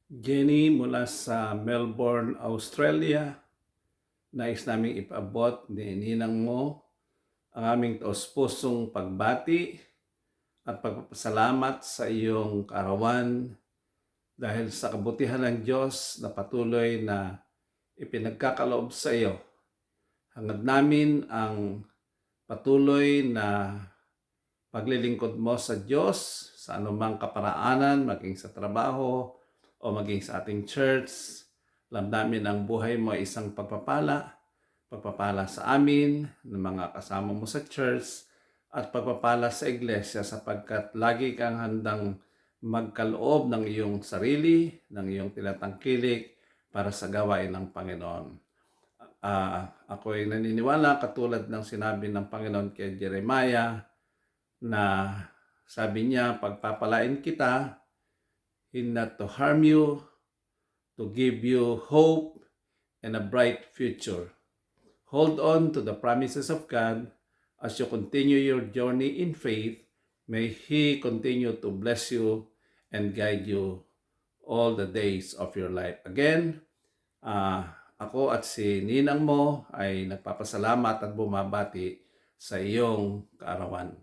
Jenny mula sa Melbourne, Australia. Nais naming ipaabot ni Ninang mo ang aming taos-pusong pagbati at pagpapasalamat sa iyong kaarawan dahil sa kabutihan ng Diyos na patuloy na ipinagkakaloob sa iyo. Hangad namin ang patuloy na paglilingkod mo sa Diyos sa anumang kaparaanan, maging sa trabaho o maging sa ating church. Alam namin ang buhay mo ay isang pagpapala sa amin, ng mga kasama mo sa church, at pagpapala sa iglesia sapagkat lagi kang handang magkaloob ng iyong sarili, ng iyong tinatangkilik para sa gawain ng Panginoon. Ako'y naniniwala katulad ng sinabi ng Panginoon kay Jeremiah na sabi niya, pagpapalain kita, not to harm you, to give you hope and a bright future. Hold on to the promises of God as you continue your journey in faith. May He continue to bless you and guide you all the days of your life. Again, ako at si Ninang mo ay nagpapasalamat at bumabati sa iyong kaarawan.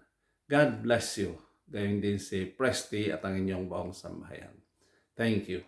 God bless you. Gayon din si Presti at ang inyong buong sambahayan. Thank you.